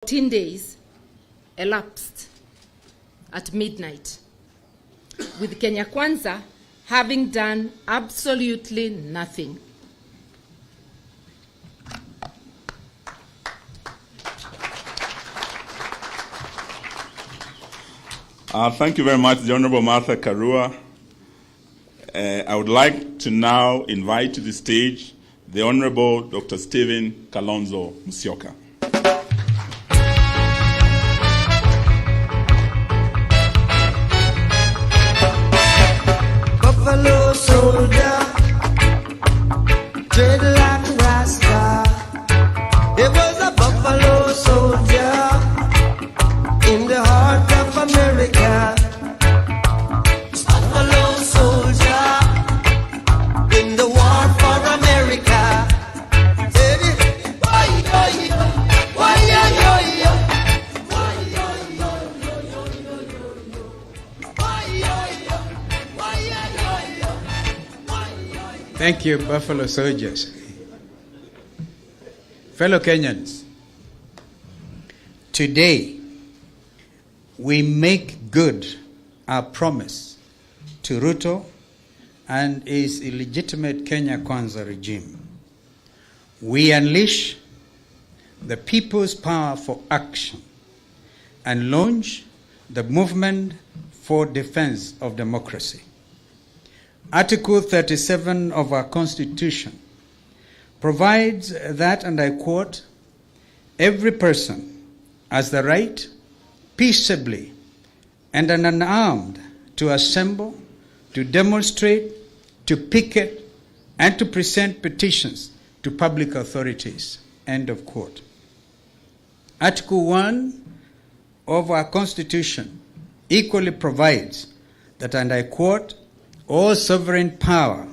14 days elapsed at midnight, with Kenya Kwanza having done absolutely nothing. Thank you very much, the Honorable Martha Karua. I would like to now invite to the stage the Honorable Dr. Stephen Kalonzo Musyoka. Buffalo soldier, dreadlock rasta. It was a buffalo soldier in the heart of America. Buffalo soldier in the war for America. Thank you, Buffalo Soldiers. Fellow Kenyans, today we make good our promise to Ruto and his illegitimate Kenya Kwanza regime. We unleash the people's power for action and launch the movement for defense of democracy. Article 37 of our Constitution provides that, and I quote, every person has the right peaceably and unarmed to assemble, to demonstrate, to picket, and to present petitions to public authorities, end of quote. Article 1 of our Constitution equally provides that, and I quote, all sovereign power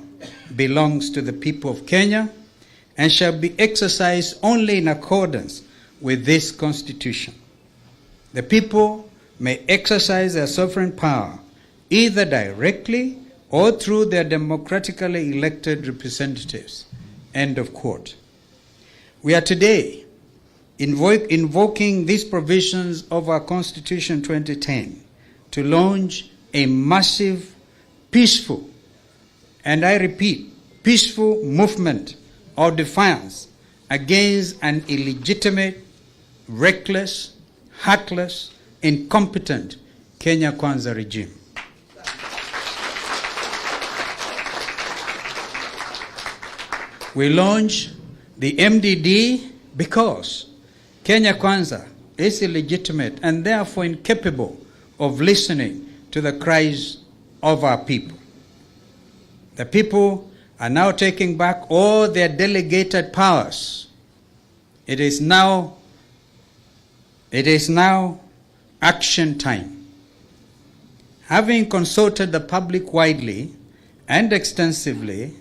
belongs to the people of Kenya and shall be exercised only in accordance with this Constitution. The people may exercise their sovereign power either directly or through their democratically elected representatives. End of quote. We are today invoking these provisions of our Constitution 2010 to launch a massive, peaceful, and I repeat, peaceful movement of defiance against an illegitimate, reckless, heartless, incompetent Kenya Kwanza regime. We launch the MDD because Kenya Kwanza is illegitimate and therefore incapable of listening to the cries of our people. The people are now taking back all their delegated powers. It is now action time. Having consulted the public widely and extensively,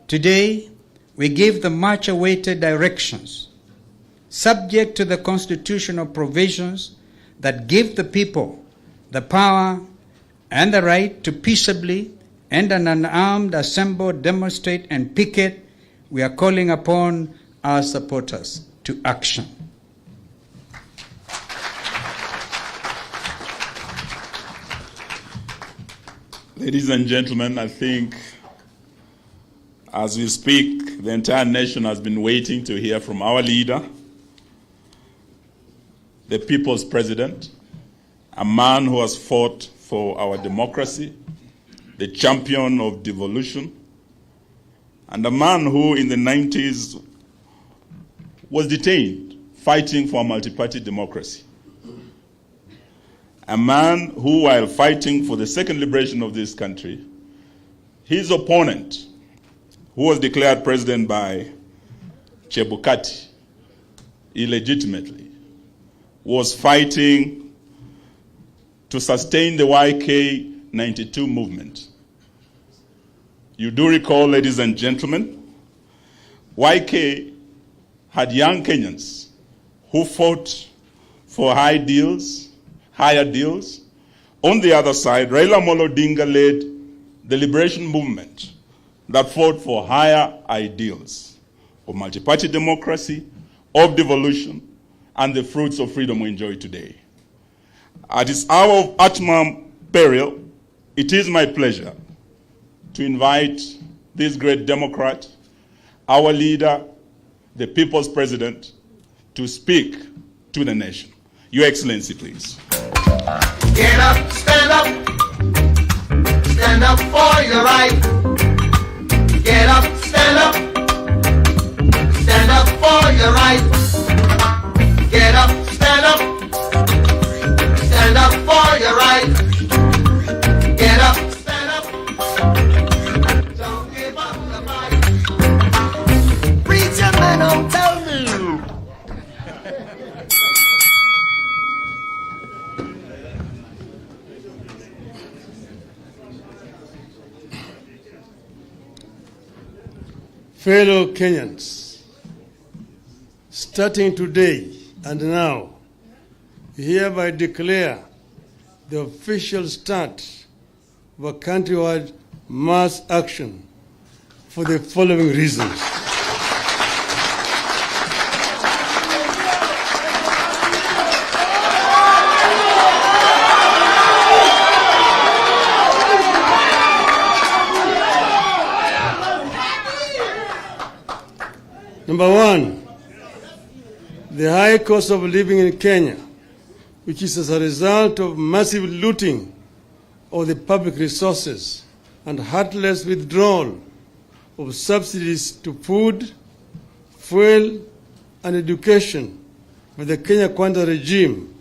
today we give the much-awaited directions, subject to the constitutional provisions that give the people the power and the right to peaceably and unarmed assemble, demonstrate, and picket. We are calling upon our supporters to action. Ladies and gentlemen, I think as we speak, the entire nation has been waiting to hear from our leader, the people's president, a man who has fought for our democracy, the champion of devolution, and a man who in the 90s was detained fighting for a multi-party democracy. A man who, while fighting for the second liberation of this country, his opponent, who was declared president by Chebukati illegitimately, was fighting to sustain the YK 92 movement. You do recall, ladies and gentlemen, YK had young Kenyans who fought for higher deals. On the other side, Raila Amolo Odinga led the liberation movement that fought for higher ideals of multi-party democracy, of devolution, and the fruits of freedom we enjoy today. At this hour of utmost peril, it is my pleasure to invite this great Democrat, our leader, the people's president, to speak to the nation. Your Excellency, please. Get up, stand up for your right. Get up, stand up for your right. Get up, stand up for your right. Get up, stand up, don't give up the fight. Preacher man, don't tell me. Fellow Kenyans, starting today and now, hereby declare the official start of a countrywide mass action for the following reasons. Number one, the high cost of living in Kenya, which is as a result of massive looting of the public resources and heartless withdrawal of subsidies to food, fuel, and education by the Kenya Kwanza regime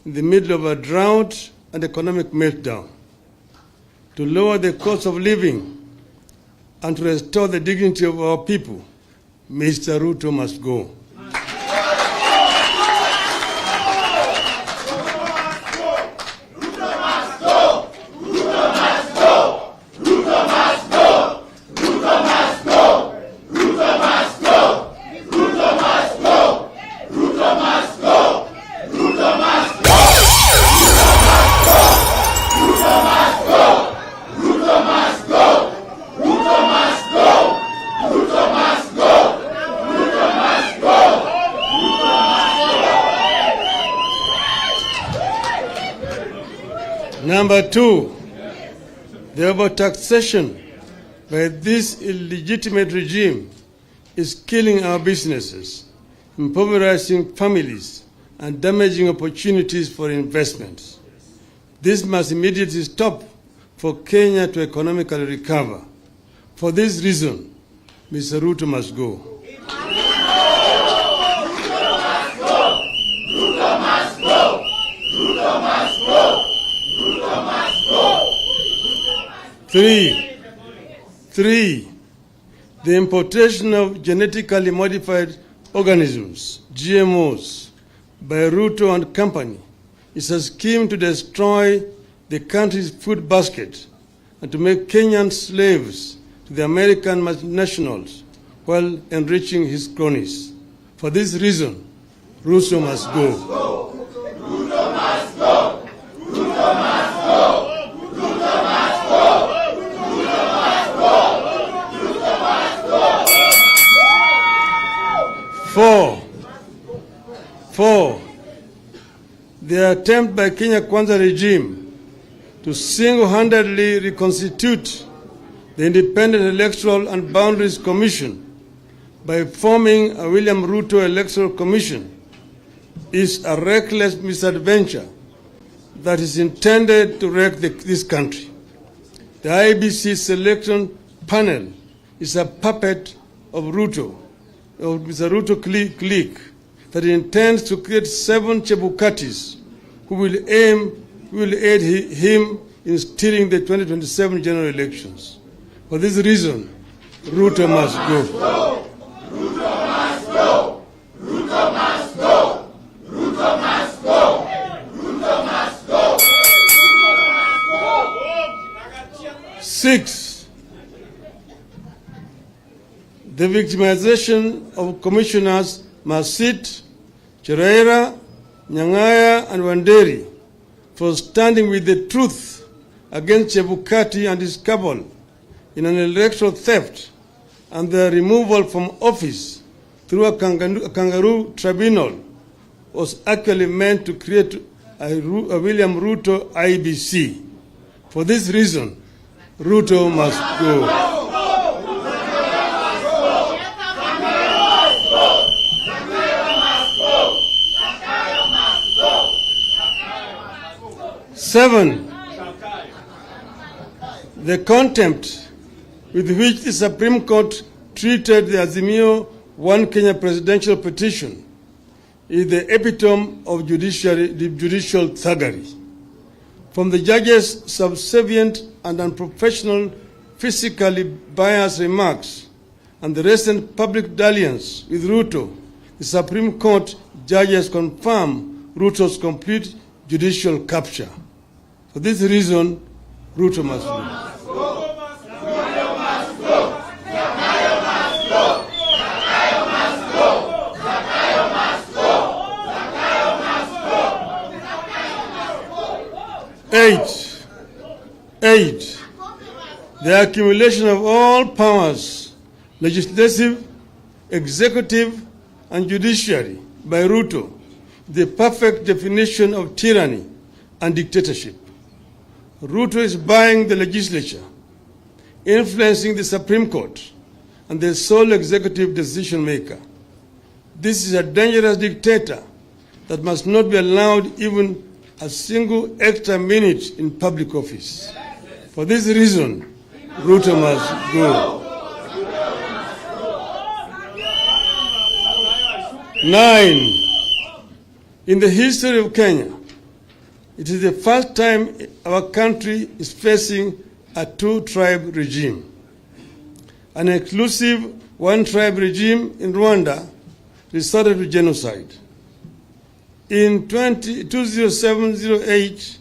in the middle of a drought and economic meltdown. To lower the cost of living and to restore the dignity of our people, Mr. Ruto must go. Number two, the overtaxation by this illegitimate regime is killing our businesses, impoverishing families, and damaging opportunities for investments. This must immediately stop for Kenya to economically recover. For this reason, Mr. Ruto must go. Three, the importation of genetically modified organisms, GMOs, by Ruto and company is a scheme to destroy the country's food basket and to make Kenyans slaves to the American nationals while enriching his cronies. For this reason, Ruto must go. Ruto must go. Ruto must go. Four, the attempt by Kenya Kwanza regime to single-handedly reconstitute the Independent Electoral and Boundaries Commission by forming a William Ruto Electoral Commission is a reckless misadventure that is intended to wreck this country. The IEBC selection panel is a puppet of Ruto, of Mr. Ruto clique that intends to create 7 Chebukatis who will aid him in steering the 2027 general elections. For this reason, Ruto must go. Ruto must go. Ruto must go. Ruto must go. Ruto must go. 6, the victimization of commissioners Masit, Cherera, Nyang'aya, and Wanderi for standing with the truth against Chebukati and his cabal in an electoral theft and their removal from office through a kangaroo tribunal was actually meant to create a William Ruto IBC. For this reason, Ruto must go. Seven, the contempt with which the Supreme Court treated the Azimio One Kenya presidential petition is the epitome of judicial thuggery. From the judge's subservient and unprofessional, physically biased remarks and the recent public dalliance with Ruto, the Supreme Court judges confirm Ruto's complete judicial capture. For this reason, Ruto must leave. 8. The accumulation of all powers, legislative, executive, and judiciary by Ruto, the perfect definition of tyranny and dictatorship. Ruto is buying the legislature, influencing the Supreme Court, and the sole executive decision maker. This is a dangerous dictator that must not be allowed even a single extra minute in public office. For this reason, Ruto must go. 9. In the history of Kenya, it is the first time our country is facing a two-tribe regime. An exclusive one-tribe regime in Rwanda resorted to genocide. In 2007-08,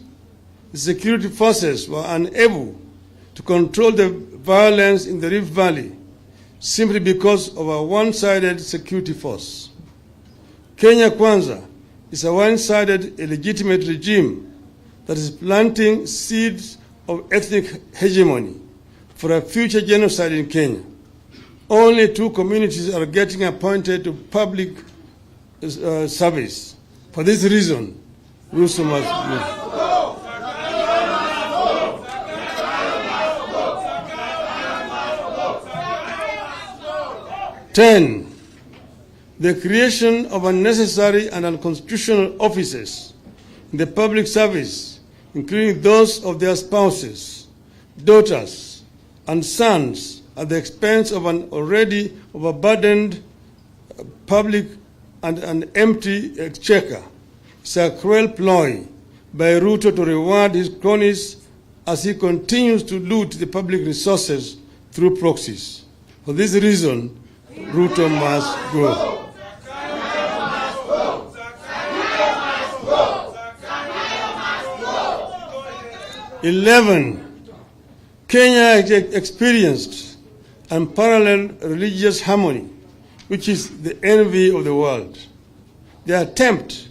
the security forces were unable to control the violence in the Rift Valley simply because of a one-sided security force. Kenya Kwanza is a one-sided illegitimate regime that is planting seeds of ethnic hegemony for a future genocide in Kenya. Only 2 communities are getting appointed to public service. For this reason, Ruto must go. 10. The creation of unnecessary and unconstitutional offices in the public service, including those of their spouses, daughters, and sons, at the expense of an already overburdened public and an empty exchequer, is a cruel ploy by Ruto to reward his cronies as he continues to loot the public resources through proxies. For this reason, Ruto must go. Kenya has experienced unparalleled religious harmony, which is the envy of the world. The attempt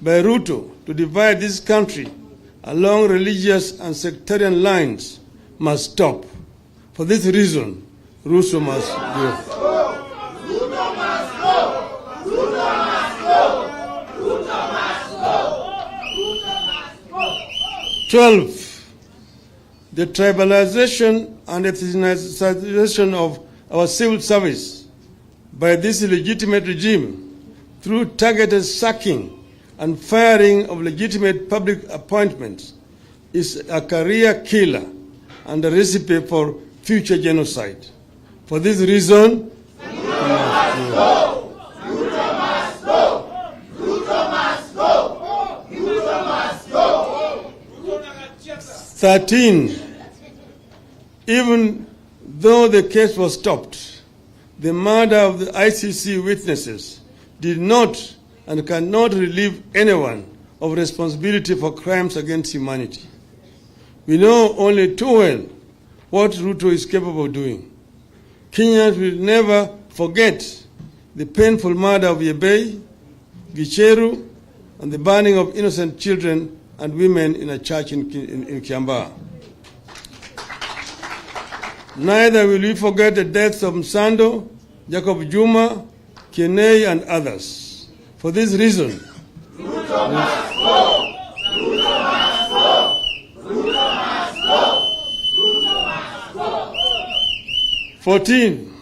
by Ruto to divide this country along religious and sectarian lines must stop. For this reason, Ruto must go. 12. The tribalization and ethnicization of our civil service by this illegitimate regime through targeted sacking and firing of legitimate public appointments is a career killer and a recipe for future genocide. For this reason, 13. Even though the case was stopped, the murder of the ICC witnesses did not and cannot relieve anyone of responsibility for crimes against humanity. We know only too well what Ruto is capable of doing. Kenyans will never forget the painful murder of Yebei, Gicheru, and the burning of innocent children and women in a church in Kiambaa. Neither will we forget the deaths of Msando, Jacob Juma, Kienei, and others. For this reason, 14,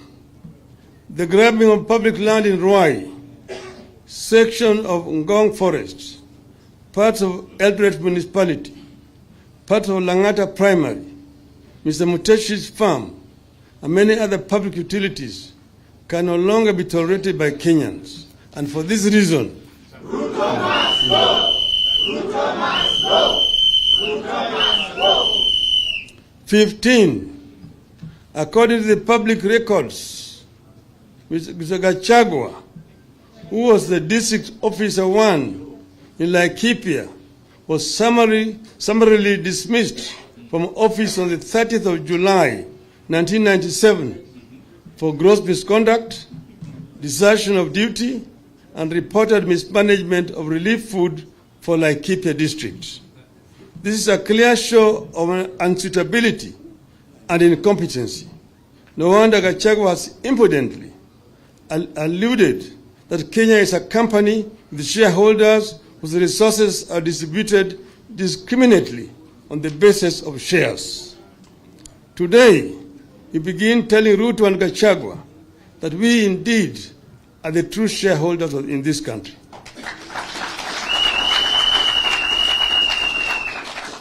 the grabbing of public land in Ruai, section of Ngong Forest, parts of Eldoret Municipality, parts of Langata Primary, Mr. Muteshi's farm, and many other public utilities can no longer be tolerated by Kenyans. And for this reason, Ruto must go! Ruto must go! Ruto must go! 15, according to the public records, Mr. Gachagua, who was the district officer 1 in Laikipia, was summarily dismissed from office on the 30th of July, 1997 for gross misconduct, desertion of duty, and reported mismanagement of relief food for Laikipia district. This is a clear show of unsuitability and incompetency. No wonder Gachagua has impudently alluded that Kenya is a company with shareholders whose resources are distributed discriminately on the basis of shares. Today, we begin telling Ruto and Gachagua that we indeed are the true shareholders in this country.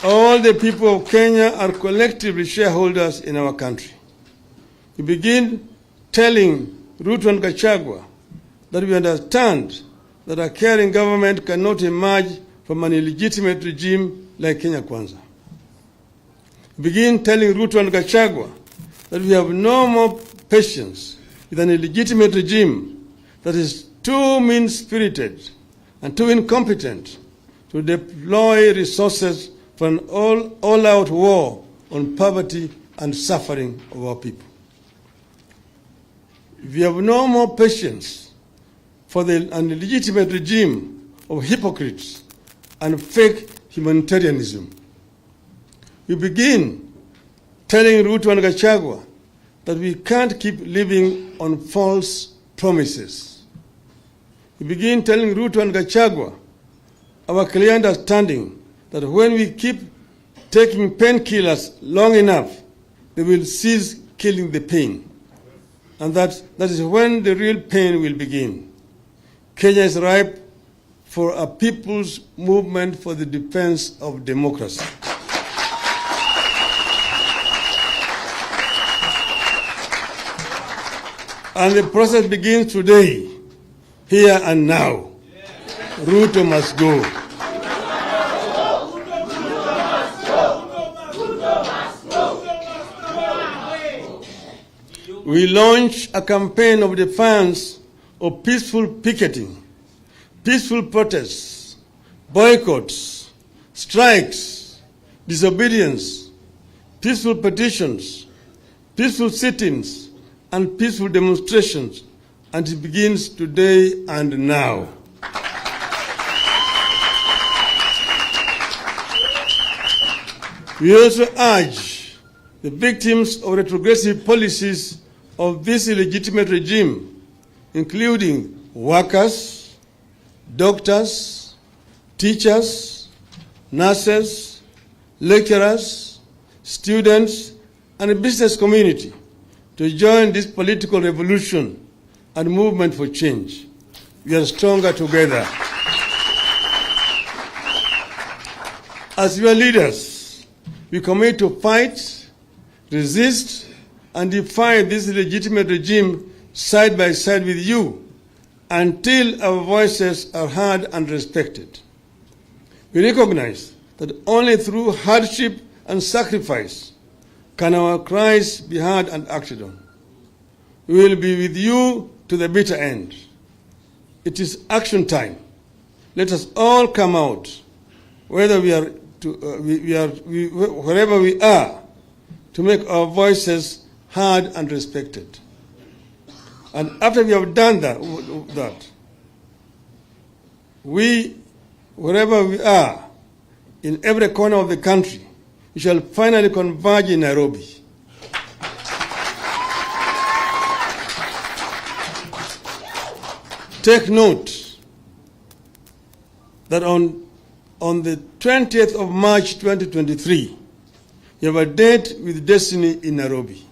All the people of Kenya are collectively shareholders in our country. We begin telling Ruto and Gachagua that we understand that a caring government cannot emerge from an illegitimate regime like Kenya Kwanza. We begin telling Ruto and Gachagua that we have no more patience with an illegitimate regime that is too mean-spirited and too incompetent to deploy resources for an all-out war on poverty and suffering of our people. We have no more patience for an illegitimate regime of hypocrites and fake humanitarianism. We begin telling Ruto and Gachagua that we can't keep living on false promises. We begin telling Ruto and Gachagua our clear understanding that when we keep taking painkillers long enough, they will cease killing the pain. And that is when the real pain will begin. Kenya is ripe for a people's movement for the defense of democracy. And the process begins today, here and now. Ruto must go. We launch a campaign of defiance of peaceful picketing, peaceful protests, boycotts, strikes, disobedience, peaceful petitions, peaceful sit-ins, and peaceful demonstrations, and it begins today and now. We also urge the victims of retrogressive policies of this illegitimate regime, including workers, doctors, teachers, nurses, lecturers, students, and the business community, to join this political revolution and movement for change. We are stronger together. As your leaders, we commit to fight, resist, and defy this illegitimate regime side by side with you until our voices are heard and respected. We recognize that only through hardship and sacrifice can our cries be heard and acted on. We will be with you to the bitter end. It is action time. Let us all come out, whether wherever we are, to make our voices heard and respected. And after we have done that, we, wherever we are, in every corner of the country, we shall finally converge in Nairobi. Take note, that on the 20th of March 2023, you have a date with Destiny in Nairobi.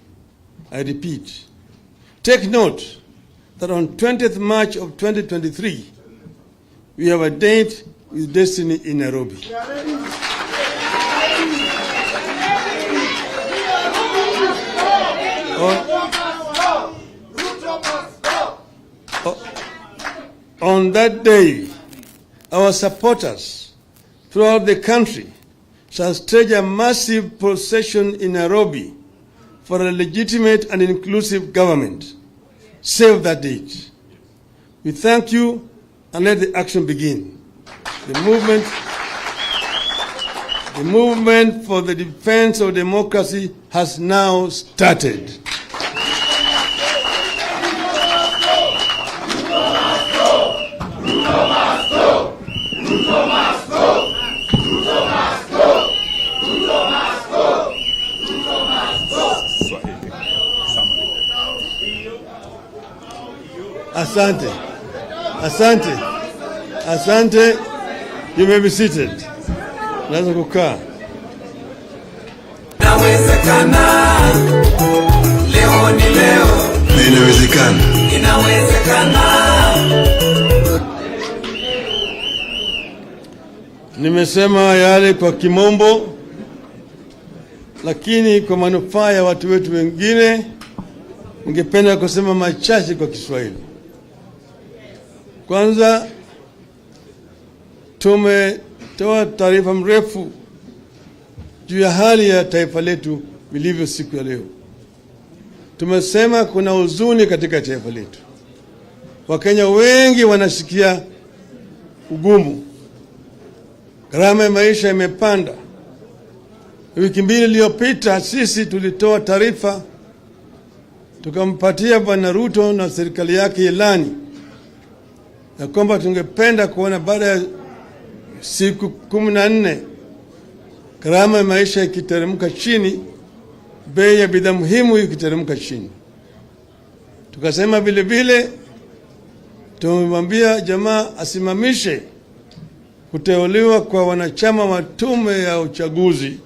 I repeat, take note that on 20th March of 2023, we have a date with Destiny in Nairobi. On that day, our supporters throughout the country shall stage a massive procession in Nairobi for a legitimate and inclusive government. Save that date. We thank you and let the action begin. The movement for the defense of democracy has now started. Asante. Asante. Asante. You may be seated. Naweza kukaa. Inawezekana. Leo ni leo. Inawezekana. Inawezekana. Nimesema yale kwa Kimombo, lakini kwa manufaa ya watu wetu wengine ningependa kusema machache kwa Kiswahili. Kwanza, tumetoa taarifa mrefu juu ya hali ya taifa letu vilivyo siku ya leo. Tumesema kuna huzuni katika taifa letu. Wakenya wengi wanasikia ugumu. Gharama ya maisha imepanda. Wiki mbili iliyopita sisi tulitoa taarifa tukampatia Bwana Ruto na serikali yake ilani na kwamba tungependa kuona baada ya siku 14 gharama ya maisha ikiteremka chini, bei ya bidhaa muhimu ikiteremka chini. Tukasema vile vile tumemwambia jamaa asimamishe kuteuliwa kwa wanachama wa tume ya uchaguzi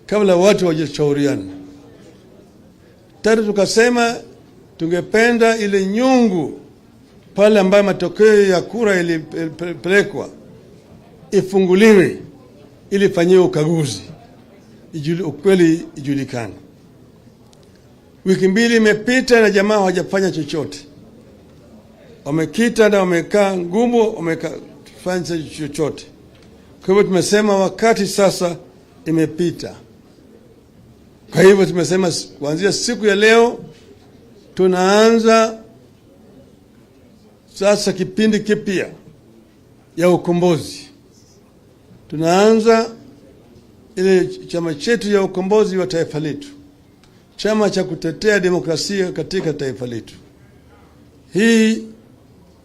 kabla watu wajishauriana. Tatu, tukasema tungependa ile nyungu pale ambayo matokeo ya kura ilipelekwa ifunguliwe ili ifanyiwe ukaguzi, ukweli ijulikane. Wiki mbili imepita na jamaa hawajafanya chochote. Wamekita na wamekaa ngumu, wamefanya chochote. Kwa hivyo tumesema wakati sasa imepita. Kwa hivyo tumesema kuanzia siku ya leo tunaanza sasa kipindi kipya ya ukombozi. Tunaanza ile chama chetu ya ukombozi wa taifa letu, chama cha kutetea demokrasia katika taifa letu. Hii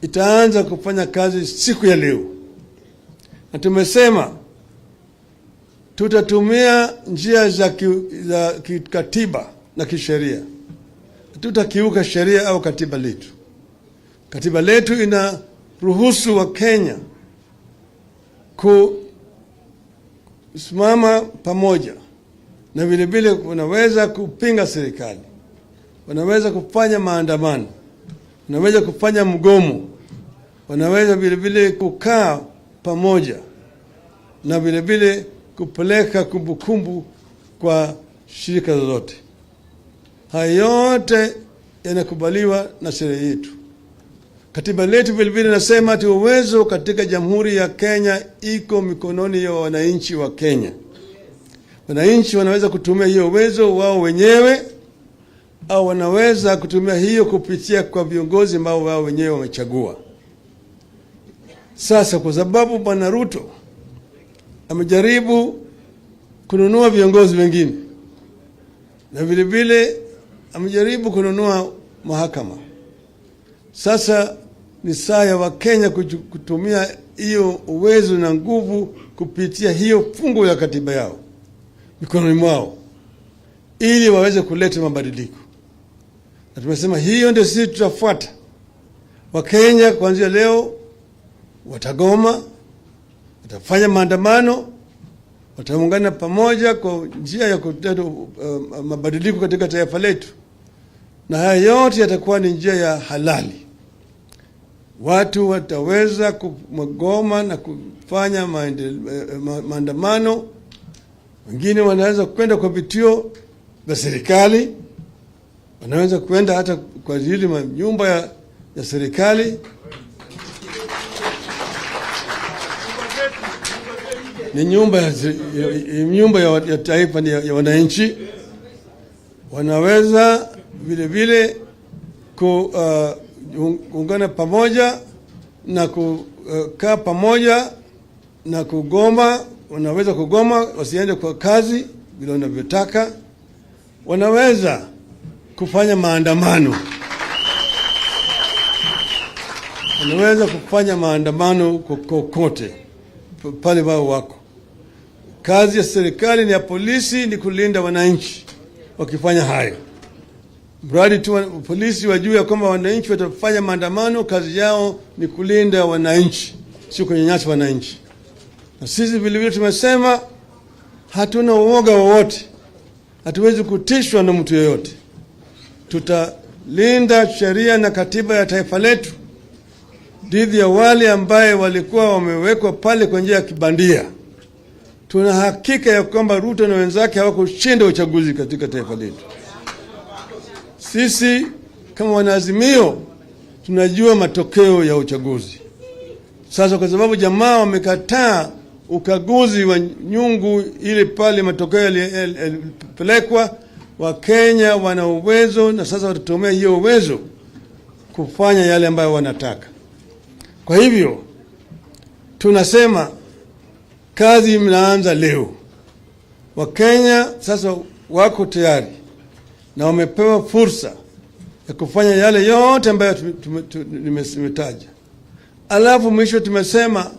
itaanza kufanya kazi siku ya leo, na tumesema tutatumia njia za kikatiba na kisheria. Tutakiuka sheria au katiba letu. Katiba letu inaruhusu wa Kenya kusimama pamoja, na vile vile wanaweza kupinga serikali, wanaweza kufanya maandamano, wanaweza kufanya mgomo, wanaweza vile vile kukaa pamoja, na vile vile kupeleka kumbukumbu kwa shirika zote. Haya yote yanakubaliwa na sheria yetu. Katiba letu vile vile nasema ati uwezo katika Jamhuri ya Kenya iko mikononi ya wananchi wa Kenya. Wananchi wanaweza kutumia hiyo uwezo wao wenyewe au wanaweza kutumia hiyo kupitia kwa viongozi ambao wao wenyewe wamechagua. Sasa kwa sababu Bwana Ruto amejaribu kununua viongozi wengine na vile vile amejaribu kununua mahakama, sasa ni saa ya Wakenya kutumia hiyo uwezo na nguvu kupitia hiyo fungu ya katiba yao mikononi mwao ili waweze kuleta mabadiliko. Na tumesema hiyo ndio sisi tutafuata. Wakenya kuanzia leo watagoma, watafanya maandamano, wataungana pamoja kwa njia ya kuleta mabadiliko katika taifa letu, na haya yote yatakuwa ni njia ya halali. Watu wataweza kugoma na kufanya maandamano. Wengine wanaweza kwenda kwa vituo vya serikali, wanaweza kwenda hata kwa ajili ya nyumba ya serikali. Ni nyumba ya taifa, ni ya wananchi. Wanaweza vile vile kuungana pamoja na kukaa pamoja na kugoma. Wanaweza kugoma, wasiende kwa kazi vile wanavyotaka. Wanaweza kufanya maandamano, wanaweza kufanya maandamano kokote pale wao wako. Kazi ya serikali ni ya polisi ni kulinda wananchi. Wakifanya hayo, mradi tu polisi wajue ya kwamba wananchi watafanya maandamano, kazi yao ni kulinda wananchi, sio kunyanyasa wananchi. Na sisi vile vile tumesema hatuna uoga wowote, hatuwezi kutishwa na mtu yeyote. Tutalinda sheria na katiba ya taifa letu dhidi ya wale ambaye walikuwa wamewekwa pale kwa njia ya kibandia. Tuna hakika ya kwamba Ruto na wenzake hawakushinda uchaguzi katika taifa letu. Sisi kama wanaazimio tunajua matokeo ya uchaguzi. Sasa kwa sababu jamaa wamekataa ukaguzi wa nyungu ile pale matokeo yalipelekwa, Wakenya wana uwezo na sasa watatumia hiyo uwezo kufanya yale ambayo wanataka. Kwa hivyo tunasema kazi mnaanza leo. Wakenya sasa wako tayari na wamepewa fursa ya kufanya yale yote ambayo nimetaja. Alafu mwisho tumesema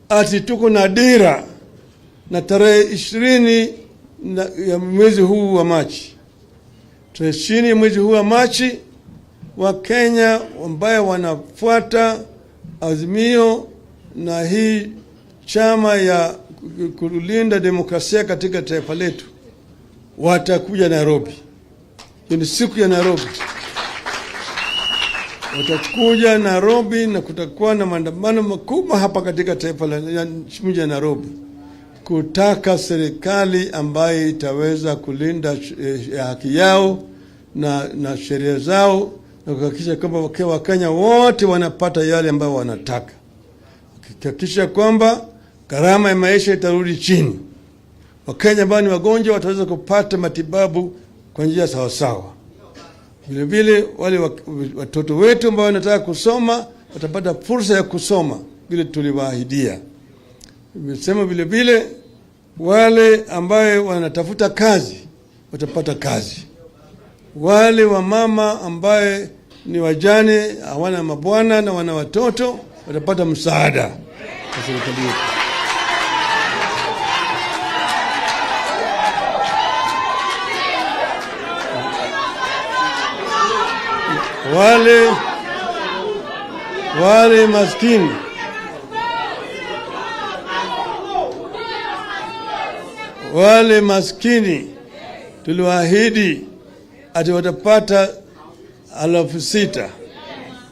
ati tuko na dira na tarehe 20 ya mwezi huu wa Machi. Tarehe 20 ya mwezi huu wa Machi, Wakenya ambao wanafuata azimio na hii chama ya kulinda demokrasia katika taifa letu watakuja Nairobi. Hiyo ni siku ya Nairobi. Watakuja Nairobi na kutakuwa na maandamano makubwa hapa katika taifa la mji wa Nairobi, kutaka serikali ambayo itaweza kulinda haki yao na sheria zao na kuhakikisha kwamba Wakenya wote wanapata yale ambayo wanataka. Kuhakikisha kwamba gharama ya maisha itarudi chini. Wakenya ambao ni wagonjwa wataweza kupata matibabu kwa njia sawa sawa. Vile vile wale watoto wetu ambao wanataka kusoma watapata fursa ya kusoma vile tuliwaahidia. Nimesema vile vile wale ambao wanatafuta kazi watapata kazi. Wale wa mama ambaye ni wajane, hawana mabwana na wana watoto watapata msaada kwa serikali yetu. Wale maskini tuliwaahidi ati watapata 6,000.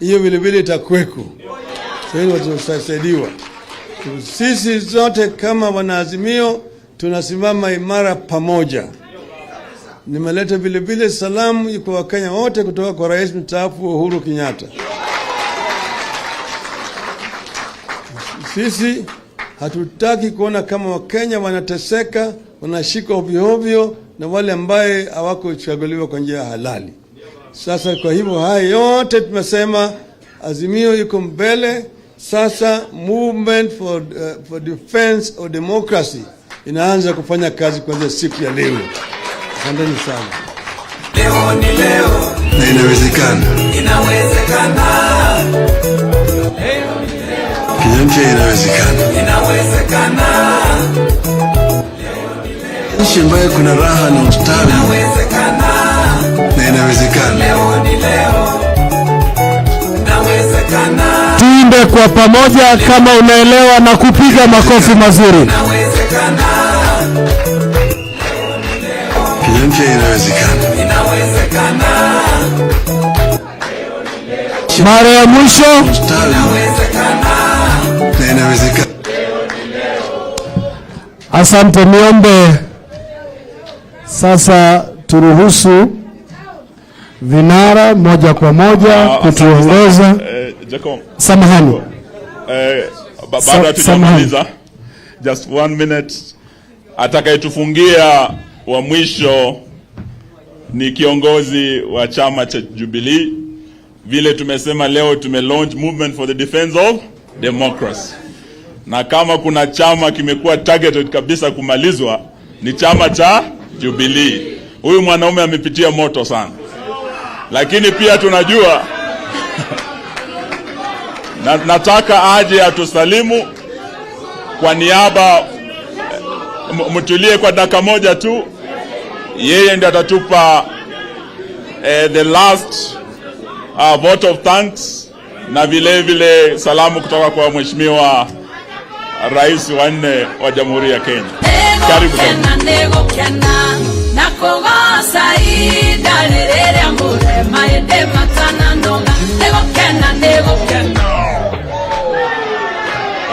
Hiyo vile vile itakweko. Sasa watasaidiwa. Sisi zote kama wanaazimio tunasimama imara pamoja. Nimeleta vile vile salamu kwa Wakenya wote kutoka kwa Rais mstaafu Uhuru Kenyatta. Sisi hatutaki kuona kama Wakenya wanateseka, wanashika ovyo ovyo na wale ambaye hawakuchaguliwa kwa njia halali. Sasa kwa hivyo haya yote tumesema azimio iko mbele. Sasa movement for defense of democracy inaanza kufanya kazi kuanzia siku ya leo. Asanteni sana. Leo ni leo Na inawezekana. inawezekana. Kenya inawezekana. Inawezekana. Nchi ambayo kuna raha na ustawi Inawezekana. na inawezekana. Leo ni leo. Inawezekana. Tuimbe kwa pamoja kama unaelewa na kupiga makofi mazuri. Mara ya mwisho. Asante, niombe sasa turuhusu vinara moja kwa moja kutuongoza. Samahani. Baada hatujamaliza, just 1 minute, atakayetufungia wa mwisho ni kiongozi wa chama cha Jubilee. Vile tumesema leo launch Movement for the Defense of Democracy. Na kama kuna chama kimekuwa targeted kabisa kumalizwa ni chama cha Jubilee. Huyu mwanaume amepitia moto sana. Lakini pia tunajua nataka aje atusalimu kwa niaba, mtulie kwa dakika moja tu. Yeye ndiye atatupa the last vote of thanks na vile vile salamu kutoka kwa Mheshimiwa Rais wa 4 wa Jamhuri ya Kenya. Karibu sana.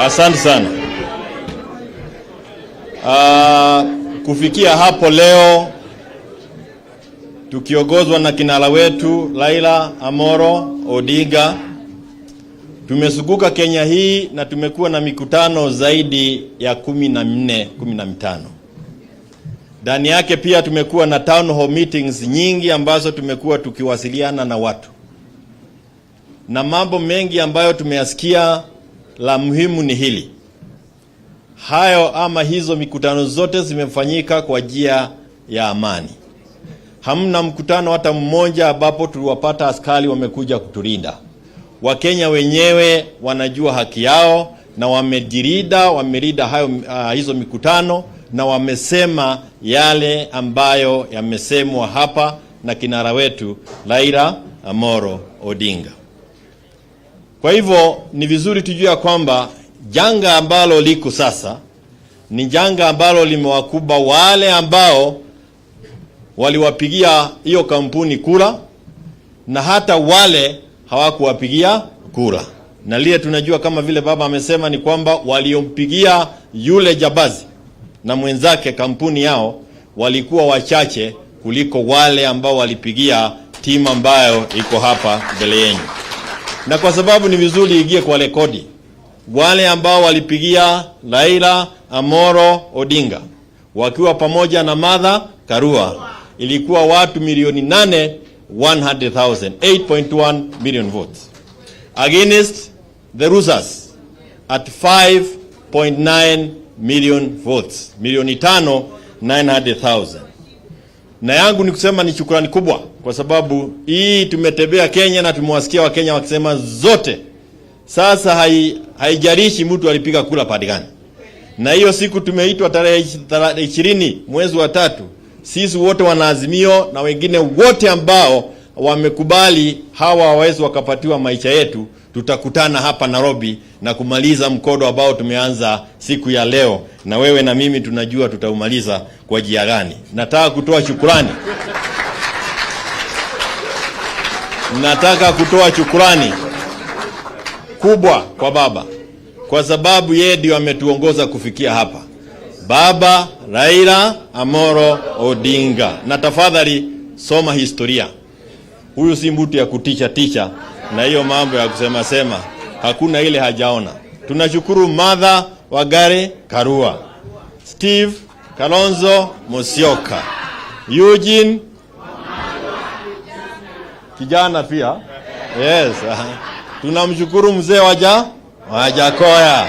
Asante sana. Kufikia hapo leo tukiongozwa na kinara wetu Raila Amolo Odinga, tumesuguka Kenya hii na tumekuwa na mikutano zaidi ya 14-15. Ndani yake pia tumekuwa na town hall meetings nyingi ambazo tumekuwa tukiwasiliana na watu. Na mambo mengi ambayo tumeyasikia, la muhimu ni hili. Hizo mikutano zote zimefanyika kwa njia ya amani. Hamna mkutano hata mmoja ambapo tuliwapata askari wamekuja kutulinda. Wakenya wenyewe wanajua haki yao na wamerida hizo mikutano na wamesema yale ambayo yamesemwa hapa na kinara wetu Raila Amolo Odinga. Kwa hivyo ni vizuri tujue kwamba janga ambalo liko sasa ni janga ambalo limewakuba wale ambao waliwapigia hiyo kampuni kura na hata wale hawakuwapigia kura. Na lile tunajua kama vile baba amesema ni kwamba waliompigia yule jabazi na mwenzake kampuni yao walikuwa wachache kuliko wale ambao walipigia timu ambayo iko hapa mbele yenu. Na kwa sababu ni vizuri igie kwa rekodi, wale ambao walipigia Raila Amolo Odinga wakiwa pamoja na Martha Karua ilikuwa watu 8,100,000, 8.1 million votes against the losers at 5.9 million votes, 5,900,000. Na yangu ni kusema ni shukrani kubwa kwa sababu hii tumetembea Kenya na tumewasikia Wakenya wakisema zote. Sasa haijalishi mtu alipiga kura pande gani. Na hiyo siku tumeitwa tarehe 20 mwezi wa 3. Sisi wote wanaazimio na wengine wote ambao wamekubali hawa hawawezi wakapatiwa maisha yetu, tutakutana hapa Nairobi na kumaliza mkodo ambao tumeanza siku ya leo, na wewe na mimi tunajua tutaumaliza kwa njia gani. Nataka kutoa shukrani kubwa kwa baba kwa sababu yeye ndio ametuongoza kufikia hapa. Baba Raila Amolo Odinga. Na tafadhali soma historia. Huyu si mtu ya kutisha na hiyo mambo ya kusema hakuna ile hajaona. Tunashukuru Martha Wangari Karua, Steve Kalonzo Musyoka, Eugene kijana pia. Yes. Tunamshukuru mzee Wajakoya.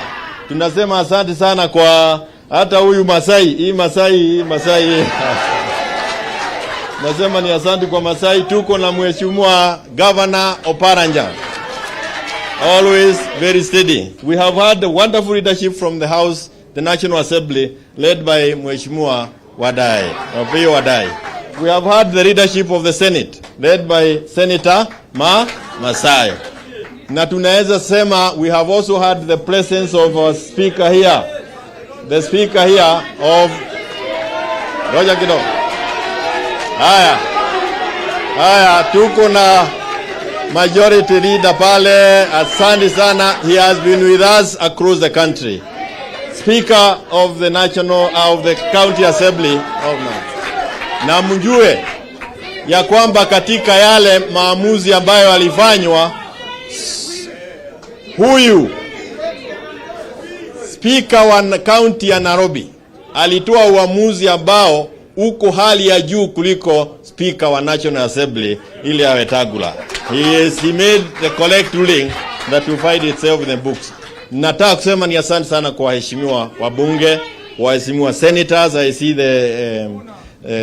Tunasema asante sana kwa hata huyu Masai. Nasema ni asante kwa Masai. Tuko na Mheshimiwa Governor Oparanya, always very steady. We have had a wonderful leadership from the House, the National Assembly, led by Mheshimiwa Opiyo Wadai. We have had the leadership of the Senate, led by Senator Masai. na tunaweza sema we have also had the presence of our speaker here. The speaker here of Roger Kido. Haya, tuko na majority leader pale. Asante sana. He has been with us across the country. Speaker of the County Assembly of na mjue ya kwamba katika yale maamuzi ambayo alifanywa, huyu Speaker wa County ya Nairobi alitoa uamuzi ambao uko hali ya juu kuliko Speaker wa National Assembly ile ya Wetangula. He made the correct ruling that will find itself in the books. Nataka kusema ni asante sana kwa waheshimiwa wabunge, waheshimiwa senators. I see the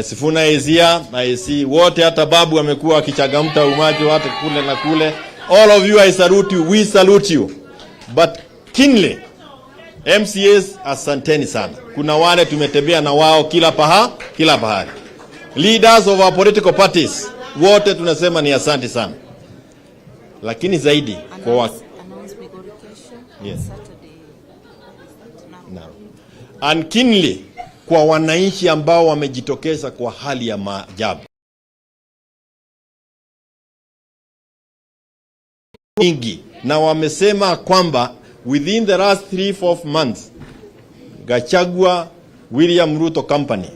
Sifuna is here. I see wote, hata babu amekuwa akichagamta umaji hata kule na kule. All of you, I salute you. We salute you. But keenly, MCAs, asanteni sana. Kuna wale tumetembea na wao kila pahali. Leaders of our political parties, wote tunasema ni asante sana. Lakini zaidi kwa yes. And keenly kwa wananchi ambao wamejitokeza kwa hali ya maajabu nyingi, na wamesema kwamba within the last 3-4 months Gachagua William Ruto company,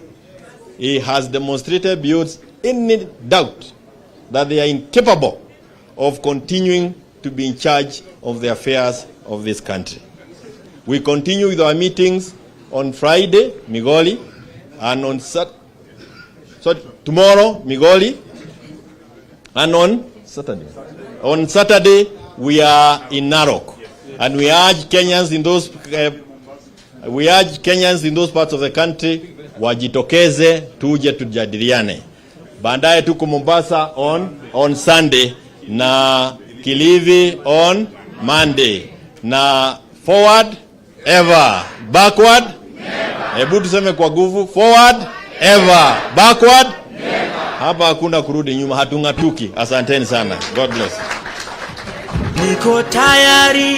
he has demonstrated beyond any doubt that they are incapable of continuing to be in charge of the affairs of this country. We continue with our meetings on Friday, Migoli, and on tomorrow, Migoli, and on Saturday. On Saturday, we are in Narok, and we urge Kenyans in those parts of the country wajitokeze, tuje tujadiliane. Baadaye tuko Mombasa on Sunday, na Kilifi on Monday, na forward ever, backward never. Hebu tuseme kwa nguvu, forward ever, backward never. Hapa hakuna kurudi nyuma, hatungatuki. Asanteni sana. God bless. Niko tayari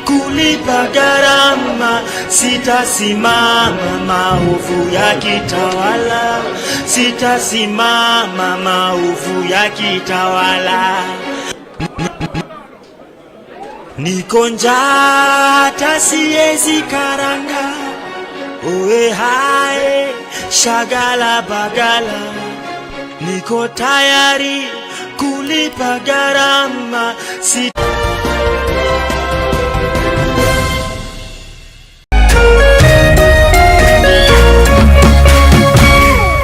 kulipa gharama, sitasimama maovu ya kitawala, sitasimama maovu ya kitawala. Niko njaa hata siezi karanga, oe hae shagala bagala. Niko tayari kulipa gharama,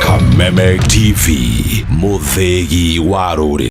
Kameme TV, Muthegi wa Rũrĩrĩ.